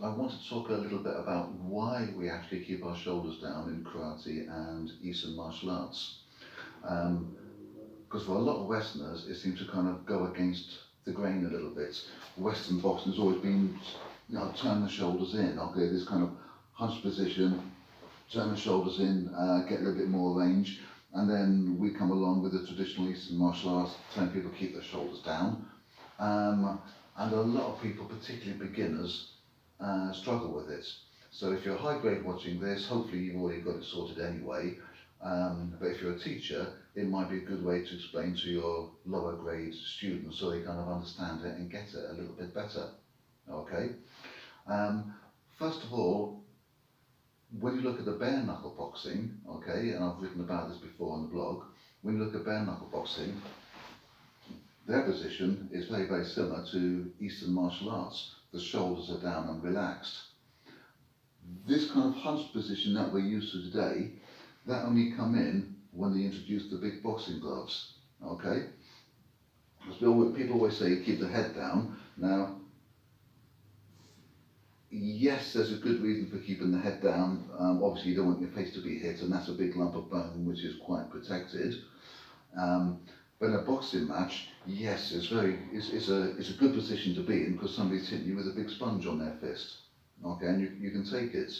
I want to talk a little bit about why we actually keep our shoulders down in karate and Eastern martial arts. Because for a lot of Westerners, it seems to kind of go against the grain a little bit. Western boxing has always been, turn the shoulders in, okay, this kind of hunch position, turn the shoulders in, get a little bit more range, and then we come along with the traditional Eastern martial arts, telling people to keep their shoulders down. And a lot of people, particularly beginners, struggle with it. So if you're high grade watching this, hopefully you've already got it sorted anyway. But if you're a teacher, it might be a good way to explain to your lower grade students so they kind of understand it and get it a little bit better. Okay. First of all, when you look at the bare knuckle boxing, okay, and I've written about this before on the blog, when you look at bare knuckle boxing, their position is very, very similar to Eastern martial arts. The shoulders are down and relaxed. This kind of hunch position that we're used to today, that only come in when they introduced the big boxing gloves, okay? Because people always say keep the head down. Now, yes, there's a good reason for keeping the head down. Obviously, you don't want your face to be hit, and that's a big lump of bone which is quite protected. But in a boxing match, yes, it's a good position to be in because somebody's hitting you with a big sponge on their fist, okay, and you can take it.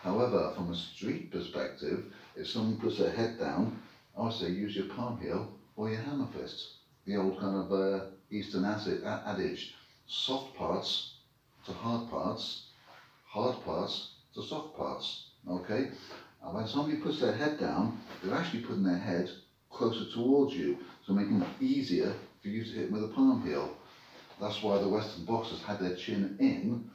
However, from a street perspective, if someone puts their head down, I would say use your palm heel or your hammer fist. The old kind of Eastern adage: soft parts to hard parts to soft parts. Okay, and when somebody puts their head down, they're actually putting their head closer towards you, so making it easier for you to hit with a palm heel. That's why the Western boxers had their chin in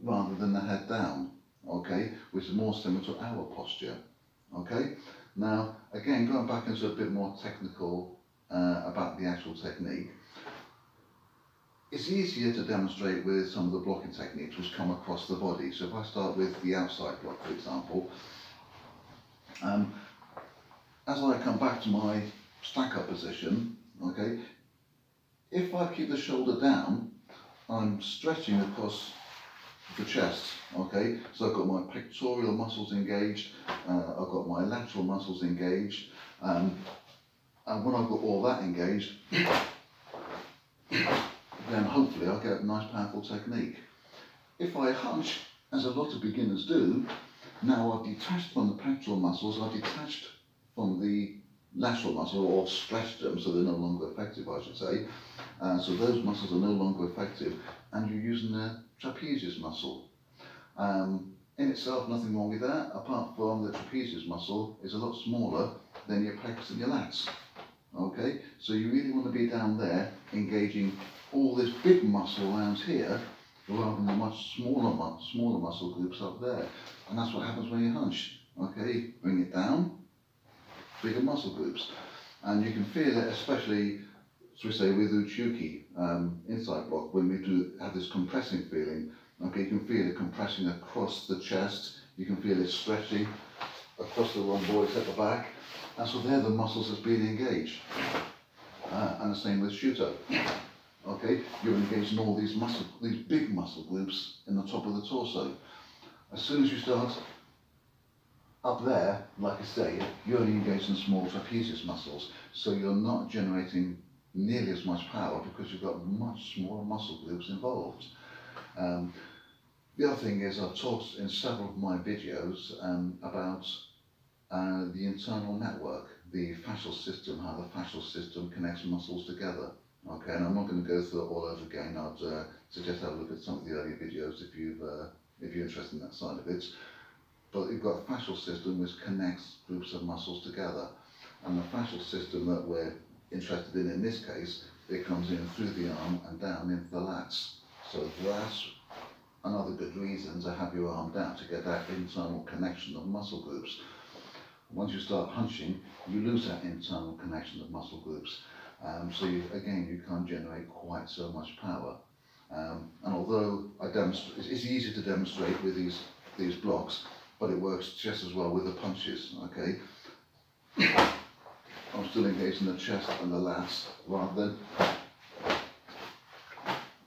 rather than the head down, okay, which is more similar to our posture. Okay, now again, going back into a bit more technical about the actual technique, it's easier to demonstrate with some of the blocking techniques which come across the body. So if I start with the outside block, for example, as I come back to my stack up position, okay, if I keep the shoulder down, I'm stretching across the chest, okay, so I've got my pectoral muscles engaged, I've got my lateral muscles engaged, and when I've got all that engaged, then hopefully I'll get a nice powerful technique. If I hunch, as a lot of beginners do, now I've detached from the pectoral muscles, I've detached from the lateral muscle, or stretched them so they're no longer effective, I should say. So those muscles are no longer effective, and you're using the trapezius muscle. In itself, nothing wrong with that, apart from the trapezius muscle is a lot smaller than your pecs and your lats. Okay, so you really want to be down there engaging all this big muscle around here rather than the much smaller muscle groups up there. And that's what happens when you hunch. Okay, bring it down, bigger muscle groups. And you can feel it, especially, as we say, with Uchuki inside block, when we do have this compressing feeling. Okay, you can feel it compressing across the chest, you can feel it stretching across the rhomboids at the back. And so they're the muscles that's being engaged. And the same with Shuto. Okay, you're engaged in all these big muscle groups in the top of the torso. As soon as you start up there, like I say, you're only engaged in small trapezius muscles, so you're not generating nearly as much power because you've got much smaller muscle groups involved. The other thing is, I've talked in several of my videos about the internal network, the fascial system, how the fascial system connects muscles together. Okay, and I'm not going to go through it all over again. I'd suggest have a look at some of the earlier videos if you're interested in that side of it. But you've got a fascial system which connects groups of muscles together, and the fascial system that we're interested in this case, it comes in through the arm and down into the lats. So that's another good reason to have your arm down, to get that internal connection of muscle groups. Once you start hunching, you lose that internal connection of muscle groups. So you can't generate quite so much power. And although it's easy to demonstrate with these blocks, but it works just as well with the punches. Okay, I'm still engaged in the chest and the lats rather than.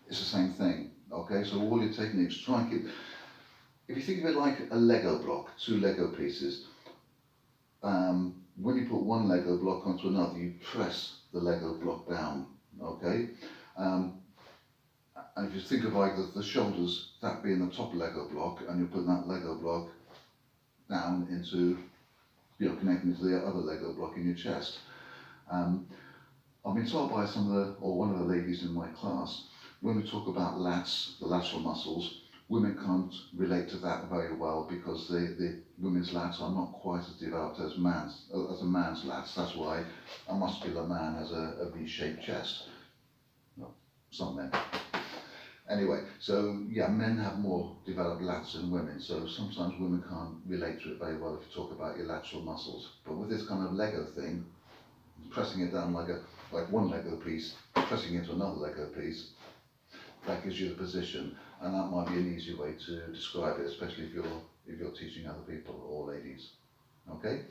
It's the same thing. Okay, so all your techniques, try and keep, if you think of it like a Lego block, two Lego pieces, when you put one Lego block onto another, you press the Lego block down, okay? And if you think of like the shoulders, that being the top Lego block, and you're putting that Lego block down into, connecting to the other Lego block in your chest. I've been told by one of the ladies in my class, when we talk about lats, the lateral muscles, women can't relate to that very well because the women's lats are not quite as developed as a man's lats. That's why a muscular man has a V-shaped chest. Well, some men. Anyway, so yeah, men have more developed lats than women, so sometimes women can't relate to it very well if you talk about your lateral muscles. But with this kind of Lego thing, pressing it down like one Lego piece, pressing into another Lego piece, that gives you the position, and that might be an easy way to describe it, especially if you're teaching other people or ladies. Okay?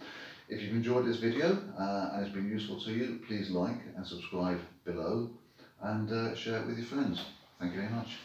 If you've enjoyed this video and it's been useful to you, please like and subscribe below and share it with your friends. Thank you very much.